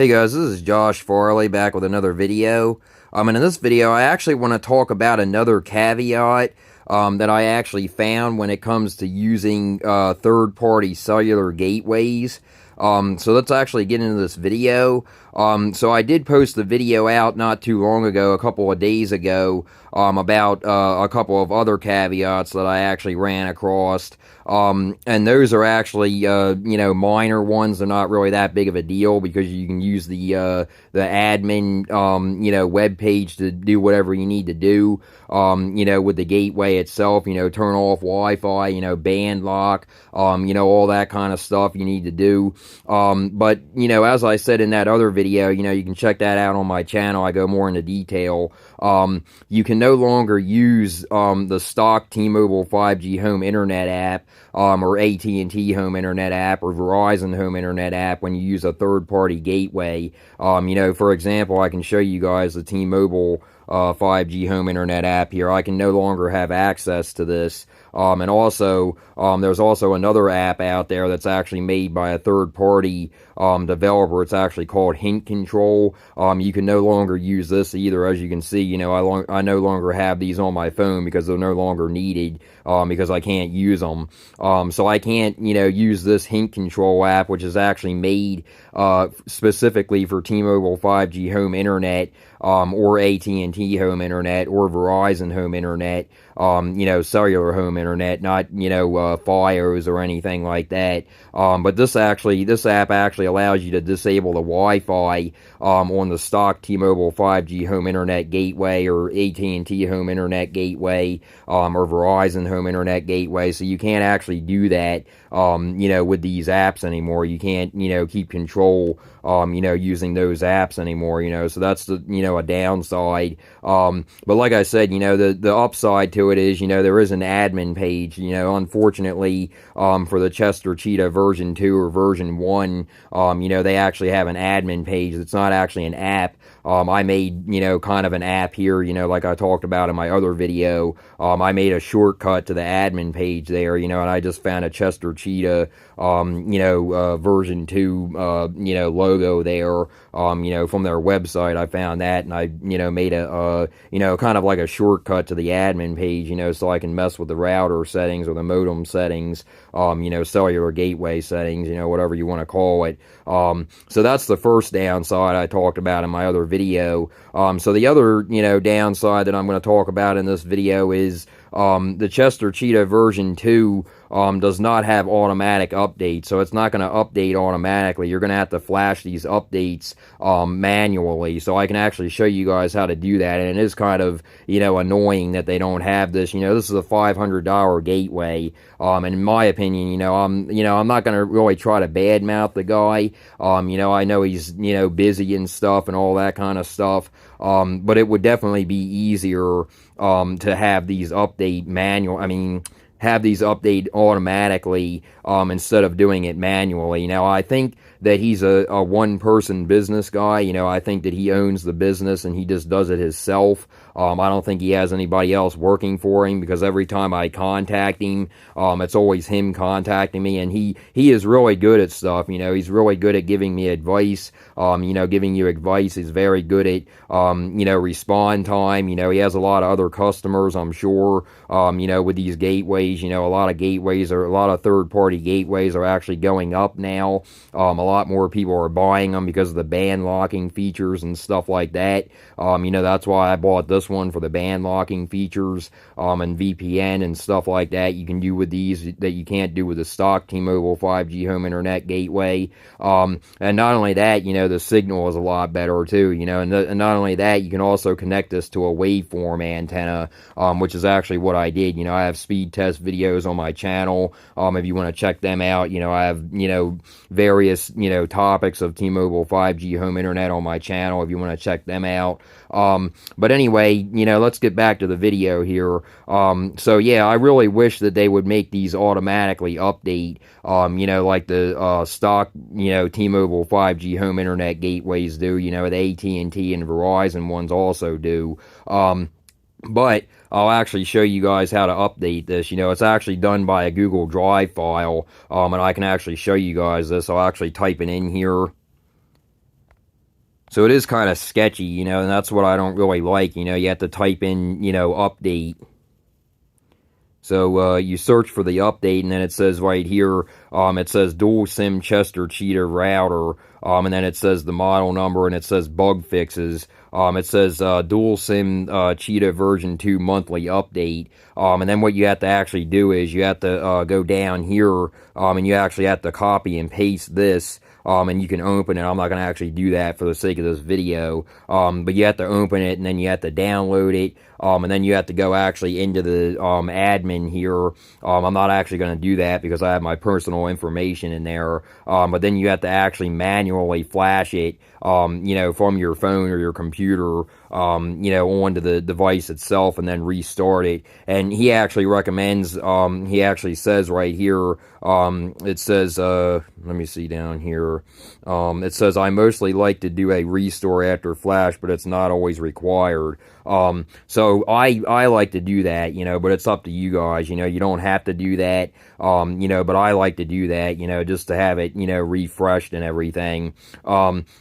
Hey guys, this is Josh Farley back with another video. And in this video, I actually want to talk about another caveat that I actually found when it comes to using third-party cellular gateways. So let's actually get into this video. So I did post the video out not too long ago, a couple of days ago, about a couple of other caveats that I actually ran across. And those are actually, minor ones. They're not really that big of a deal because you can use the admin, web page to do whatever you need to do, with the gateway itself, turn off Wi-Fi, band lock, all that kind of stuff you need to do. But, as I said in that other video, you can check that out on my channel. I go more into detail. You can no longer use the stock T-Mobile 5G home internet app, or AT&T home internet app, or Verizon home internet app when you use a third-party gateway. For example, I can show you guys the T-Mobile 5G home internet app here. I can no longer have access to this. And also, there's also another app out there that's actually made by a third-party developer. It's actually called Hint Control. You can no longer use this either. As you can see, I no longer have these on my phone because they're no longer needed, because I can't use them. So I can't, use this Hint Control app, which is actually made specifically for T-Mobile 5G home internet, or AT&T home internet, or Verizon home internet, cellular home internet, not, Fios or anything like that. But this app actually allows you to disable the Wi-Fi, on the stock T-Mobile 5G home internet gateway, or AT&T home internet gateway, or Verizon home internet gateway. So you can't actually do that, with these apps anymore. You can't, keep control, using those apps anymore, so that's the, a downside. But like I said, the upside to it is, there is an admin page, unfortunately, for the Chester Cheetah version 2 or version 1, they actually have an admin page. It's not actually an app. I made, kind of an app here, like I talked about in my other video. I made a shortcut to the admin page there, and I just found a Chester Cheetah, version 2, logo there, from their website. I found that, and I, made a, kind of like a shortcut to the admin page, so I can mess with the router settings or the modem settings, cellular gateway settings, whatever you want to call it. So that's the first downside I talked about in my other video. So the other, downside that I'm going to talk about in this video is the Chester Cheetah version 2 does not have automatic updates, so it's not going to update automatically. You're going to have to flash these updates manually. So I can actually show you guys how to do that, and it is kind of, annoying that they don't have this. This is a $500 gateway, and in my opinion, I'm not going to really try to badmouth the guy. I know he's, busy and stuff and all that kind of stuff, but it would definitely be easier to have these have these update automatically, instead of doing it manually. Now, I think that he's a one-person business guy. I think that he owns the business and he just does it himself. I don't think he has anybody else working for him, because every time I contact him, it's always him contacting me, and he is really good at stuff. He's really good at giving me advice, giving you advice. He's very good at, respond time. He has a lot of other customers, I'm sure, with these gateways. A lot of third-party gateways are actually going up now. A lot more people are buying them because of the band locking features and stuff like that. That's why I bought this one, for the band locking features, and VPN and stuff like that you can do with these that you can't do with the stock T-Mobile 5G home internet gateway. And not only that, the signal is a lot better too, and not only that, you can also connect this to a waveform antenna, which is actually what I did. I have speed test videos on my channel. If you want to check them out, I have, various, topics of T-Mobile 5G home internet on my channel if you want to check them out. But anyway, let's get back to the video here. So yeah, I really wish that they would make these automatically update, like the stock, T-Mobile 5G home internet gateways do, the AT&T and Verizon ones also do. But I'll actually show you guys how to update this. It's actually done by a Google Drive file, and I can actually show you guys this. I'll actually type it in here. So it is kind of sketchy, and that's what I don't really like. You have to type in, update. So you search for the update, and then it says right here, it says dual SIM Chester Cheetah router, and then it says the model number, and it says bug fixes. It says dual SIM Cheetah version 2 monthly update. And then what you have to actually do is you have to go down here, and you actually have to copy and paste this. And you can open it. I'm not going to actually do that for the sake of this video. But you have to open it, and then you have to download it. And then you have to go actually into the admin here. I'm not actually going to do that because I have my personal information in there. But then you have to actually manually flash it, from your phone or your computer, onto the device itself, and then restart it. And he actually recommends, he actually says right here, it says, let me see down here. It says, I mostly like to do a restore after flash, but it's not always required. So I like to do that, but it's up to you guys, you don't have to do that, but I like to do that, just to have it, refreshed and everything.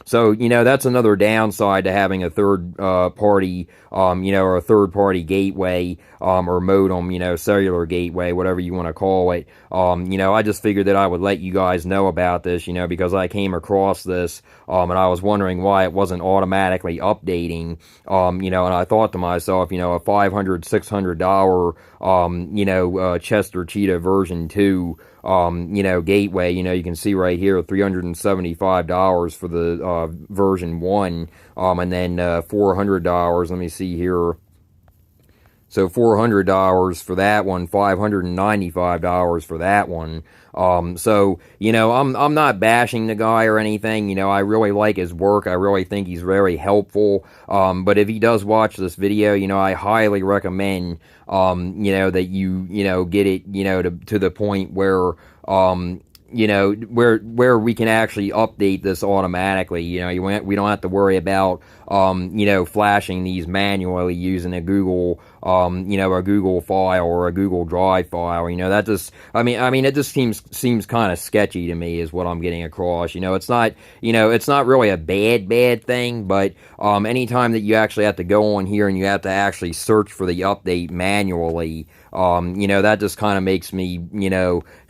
So, that's another downside to having a third, party, or a third party gateway, or modem, cellular gateway, whatever you want to call it. I just figured that I would let you guys know about this, because I came across this, and I was wondering why it wasn't automatically updating, and I thought to myself, a $500, $600, Chester Cheetah version 2, gateway, you can see right here, $375 for the, version 1, and then, $400, let me see here. So $400 for that one, $595 for that one. So, I'm not bashing the guy or anything. I really like his work. I really think he's very helpful. But if he does watch this video, I highly recommend, that you, get it, to the point where, where we can actually update this automatically. We don't have to worry about, flashing these manually using a Google, a Google file or a Google Drive file. That just, it just seems kind of sketchy to me is what I'm getting across. It's not, it's not really a bad thing, but, anytime that you actually have to go on here and you have to actually search for the update manually, that just kind of makes me,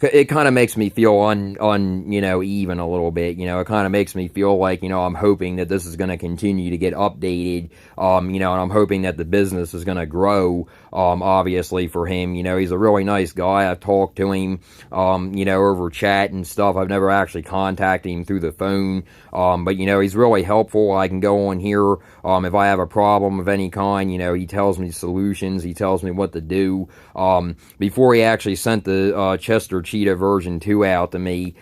it kind of makes me feel even a little bit. It kind of makes me feel like, I'm hoping that this is going to continue to get updated, and I'm hoping that the business is going to grow, obviously for him. He's a really nice guy. I've talked to him, over chat and stuff. I've never actually contacted him through the phone, but, he's really helpful. I can go on here, if I have a problem of any kind, he tells me solutions. He tells me what to do. Before he actually sent the, Chester Cheetah version 2 out to me,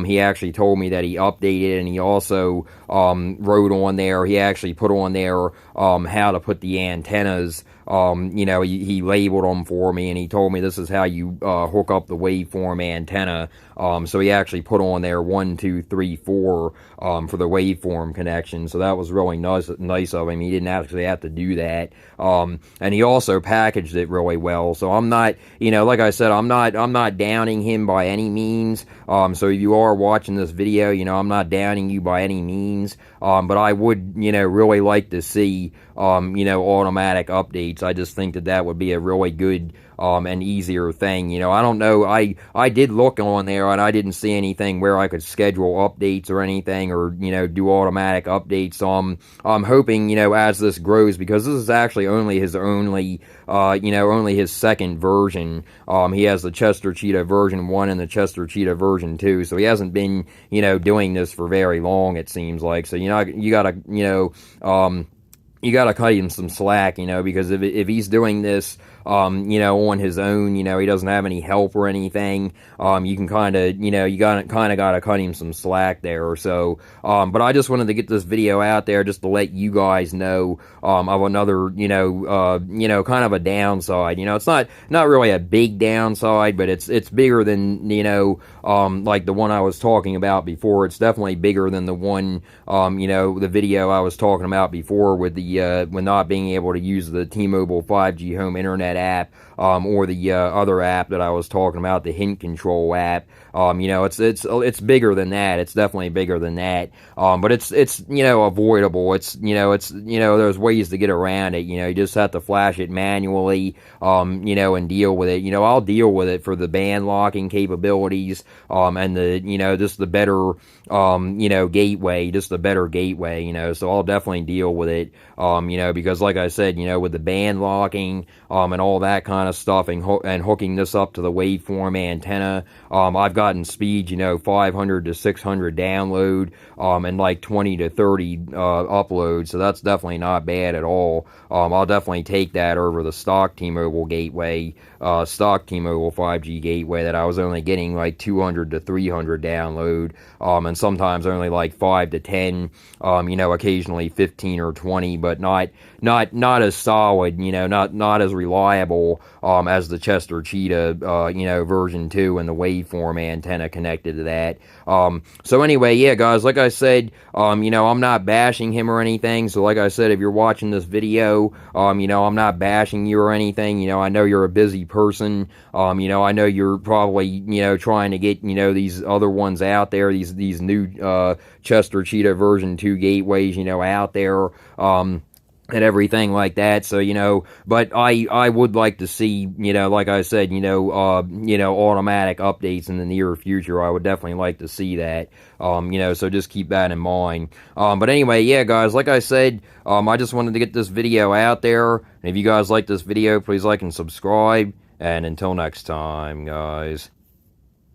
he actually told me that he updated, and he also, wrote on there, he actually put on there, how to put the antennas. He labeled them for me, and he told me this is how you, hook up the waveform antenna. So he actually put on there 1, 2, 3, 4, for the waveform connection. So that was really nice of him. He didn't actually have to do that. And he also packaged it really well. So I'm not, like I said, I'm not downing him by any means. So if you are watching this video, I'm not downing you by any means. But I would, really like to see, automatic updates. I just think that would be a really good, and easier thing. I don't know. I did look on there, and I didn't see anything where I could schedule updates or anything, or, do automatic updates. So I'm hoping, as this grows, because this is actually only his second version. He has the Chester Cheetah version 1 and the Chester Cheetah version 2. So he hasn't been, doing this for very long, it seems like. So, you gotta, you gotta cut him some slack, because if he's doing this, on his own, he doesn't have any help or anything, you can kind of, you gotta cut him some slack there. So, but I just wanted to get this video out there just to let you guys know, of another, kind of a downside. It's not really a big downside, but it's bigger than, like the one I was talking about before. It's definitely bigger than the one, the video I was talking about before with the, with not being able to use the T-Mobile 5G home internet app, or the, other app that I was talking about, the Hint Control app. It's bigger than that. It's definitely bigger than that. But it's avoidable. There's ways to get around it. You just have to flash it manually. And deal with it. I'll deal with it for the band locking capabilities. And just the better gateway, just the better gateway. So I'll definitely deal with it. Because like I said, with the band locking, and all that kind of stuff, and hooking this up to the waveform antenna, I've gotten speeds, 500 to 600 download, and like 20 to 30 upload. So that's definitely not bad at all. I'll definitely take that over the stock T-Mobile gateway, stock T-Mobile 5G gateway that I was only getting like 200 to 300 download, and sometimes only like 5 to 10, occasionally 15 or 20, but not as solid, not as reliable as the Chester Cheetah, version 2 and the waveform antenna connected to that. So anyway, yeah, guys, like I said, I'm not bashing him or anything. So like I said, if you're watching this video, I'm not bashing you or anything. I know you're a busy person. I know you're probably, trying to get, these other ones out there, these new Chester Cheetah version 2 gateways, out there. And everything like that. So, but I would like to see, like I said, automatic updates in the near future. I would definitely like to see that. So just keep that in mind. But anyway, yeah, guys, like I said, I just wanted to get this video out there. And if you guys like this video, please like and subscribe. And until next time, guys.